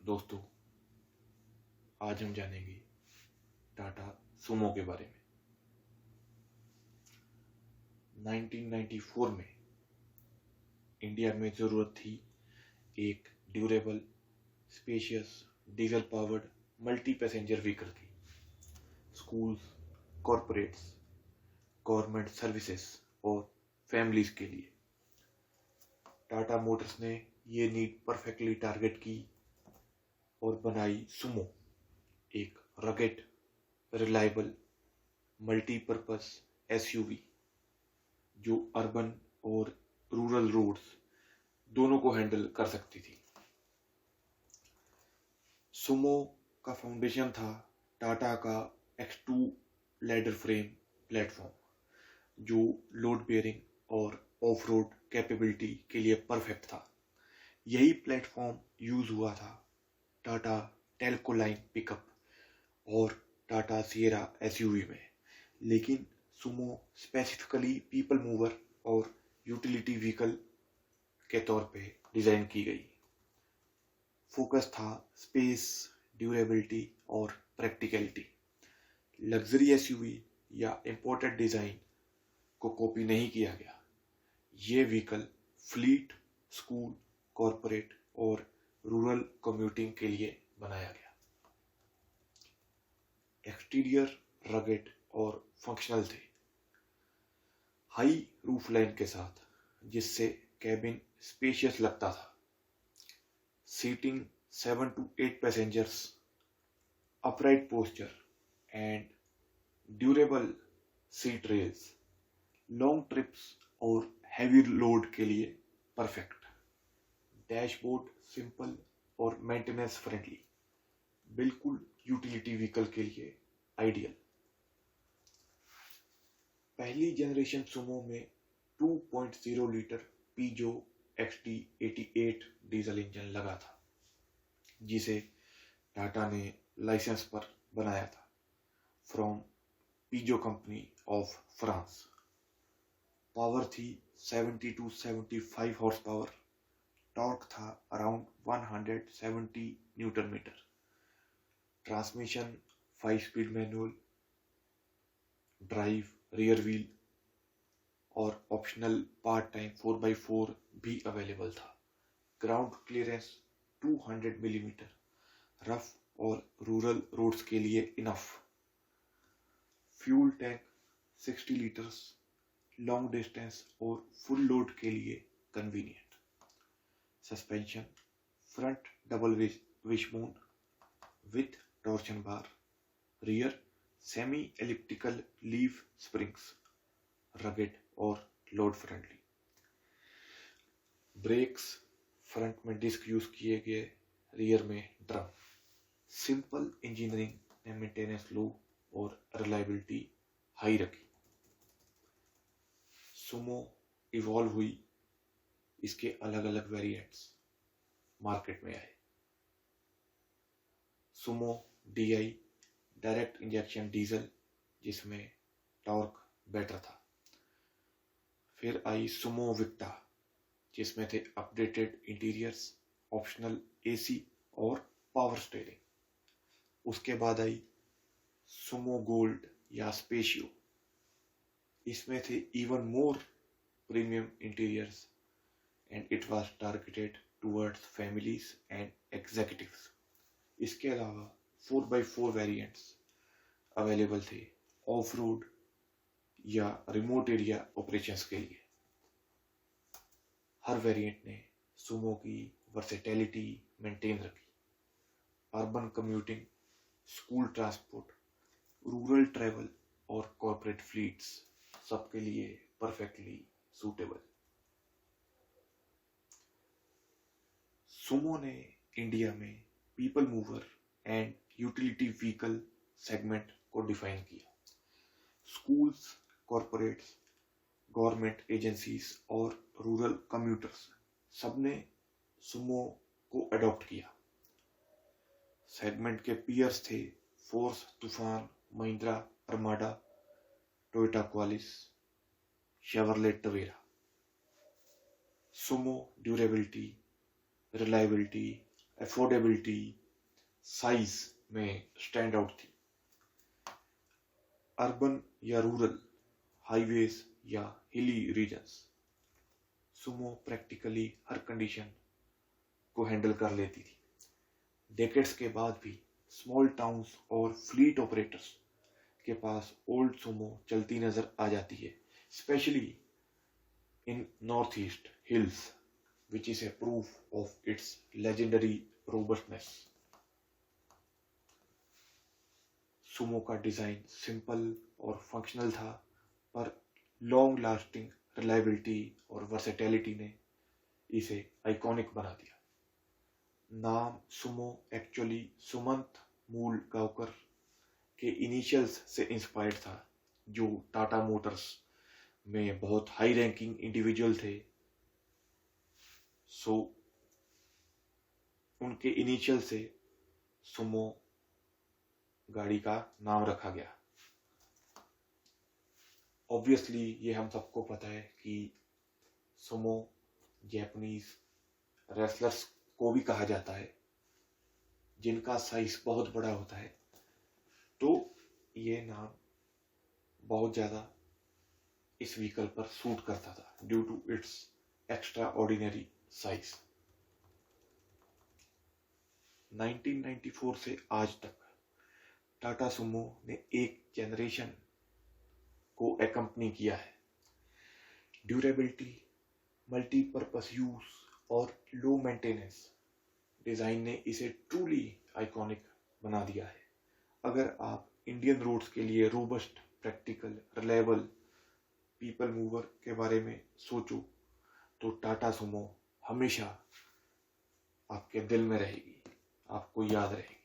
दोस्तों, आज हम जानेंगे टाटा सुमो के बारे में। 1994 में इंडिया में ज़रूरत थी एक durable, spacious, diesel powered multi passenger vehicle की। स्कूल्स, कॉरपोरेट्स, गवर्नमेंट सर्विसेज और फैमिलीज के लिए टाटा मोटर्स ने ये नीड परफेक्टली टारगेट की और बनाई सुमो, एक रगेड, रिलायबल, मल्टीपर्पस एसयूवी जो अर्बन और रूरल रोड्स दोनों को हैंडल कर सकती थी। सुमो का फाउंडेशन था टाटा का X2 लैडर फ्रेम प्लेटफॉर्म जो लोड बेयरिंग और ऑफ रोड कैपेबिलिटी के लिए परफेक्ट था। यही प्लेटफॉर्म यूज हुआ था टाटा टेल्को लाइन पिकअप और टाटा सिएरा एसयूवी में, लेकिन सुमो स्पेसिफिकली पीपल मूवर और यूटिलिटी व्हीकल के तौर पे डिजाइन की गई। फोकस था स्पेस, ड्यूरेबिलिटी और प्रैक्टिकलिटी। लग्जरी एसयूवी या इंपोर्टेड डिजाइन को कॉपी नहीं किया गया। ये व्हीकल फ्लीट, स्कूल, कॉरपोरेट और रूरल कम्यूटिंग के लिए बनाया गया। एक्सटीरियर रगेड और फंक्शनल थे, हाई रूफ लाइन के साथ, जिससे कैबिन स्पेशियस लगता था। Seating 7 to 8 passengers, upright posture and durable seat rails, long trips और हैवी लोड के लिए परफेक्ट। डैशबोर्ड सिंपल और मेंटेनेंस फ्रेंडली, बिल्कुल यूटिलिटी व्हीकल के लिए आइडियल। पहली जनरेशन सुमो में 2.0 litre piezo XT88 diesel engine लगा था, जिसे टाटा ने लाइसेंस पर बनाया था from Peugeot company of France. Power थी 70 to 75 हॉर्स पावर। टॉर्क था around 170 newton metre. Transmission 5 speed manual, drive rear wheel और ऑप्शनल पार्ट टाइम 4x4 भी अवेलेबल था। ग्राउंड क्लियरेंस 200 मिलीमीटर, रफ और रूरल रोड्स के लिए enough. Fuel tank 60 litres, long distance और full load के लिए convenient. Suspension front double wishbone with torsion bar, rear semi elliptical leaf springs, rugged और load friendly. Breaks front में disc use किए गए, रियर में ड्रम। सिंपल इंजीनियरिंग ने maintenance लो और रिलायबिलिटी हाई रखी। सुमो इवॉल्व हुई, इसके अलग अलग वेरिएंट्स मार्केट में आए। Sumo DI direct injection diesel, जिसमें टॉर्क बेटर था। फिर आई सुमो विक्टा, जिसमें थे अपडेटेड इंटीरियर्स, ऑप्शनल AC और पावर स्टीयरिंग। उसके बाद आई सुमो गोल्ड या स्पेशियो, इसमें थे even more premium interiors and it was targeted towards families and executives. इसके अलावा 4x4 वेरिएंट्स अवेलेबल थे ऑफ रोड या रिमोट एरिया ऑपरेशंस के लिए। हर वेरिएंट ने सुमो की वर्सेटिलिटी मेंटेन रखी। Urban commuting, school transport, rural travel और कॉर्पोरेट फ्लीट्स सबके लिए परफेक्टली सूटेबल। सुमो ने इंडिया में people mover and utility vehicle segment को डिफाइन किया। स्कूल्स, कॉरपोरेट्स, गवर्नमेंट एजेंसीज और रूरल कम्यूटर्स सबने सुमो को अडॉप्ट किया। सेगमेंट के पीयर्स थे Force, Toofan, Mahindra Armada, Toyota Qualis, Chevrolet Tavera. Sumo durability, reliability, affordability, size में स्टैंड आउट थी। अर्बन या रूरल, हाईवेज या हिली रीजन्स, सुमो प्रैक्टिकली हर कंडीशन को हैंडल कर लेती थी। डेकेड्स के बाद भी स्मॉल टाउन्स और फ्लीट ऑपरेटर्स के पास ओल्ड सुमो चलती नजर आ जाती है, specially in north east hills, which is a proof of its legendary robustness. Sumo का डिजाइन सिंपल और फंक्शनल था, पर लॉन्ग लास्टिंग रिलायबिलिटी और वर्सेटैलिटी ने इसे आइकॉनिक बना दिया। नाम सुमो एक्चुअली सुमंत मूलगांवकर के इनिशियल्स से इंस्पायर्ड था, जो टाटा मोटर्स में बहुत हाई रैंकिंग इंडिविजुअल थे। सो उनके इनिशियल से सुमो गाड़ी का नाम रखा गया। ऑब्वियसली ये हम सबको पता है कि सुमो जैपनीज रेसलर्स को भी कहा जाता है, जिनका साइज बहुत बड़ा होता है, तो ये नाम बहुत ज़्यादा इस व्हीकल पर सूट करता था due to its extraordinary size. 1994 से आज तक टाटा सुमो ने एक जनरेशन को एकम्पनी किया है। ड्यूरेबिलिटी, मल्टीपर्पस यूज और लो मेंटेनेंस डिजाइन ने इसे ट्रूली आइकॉनिक बना दिया है। अगर आप इंडियन रोड्स के लिए robust, practical, reliable people mover के बारे में सोचो तो टाटा सुमो हमेशा आपके दिल में रहेगी, आपको याद रहेगी।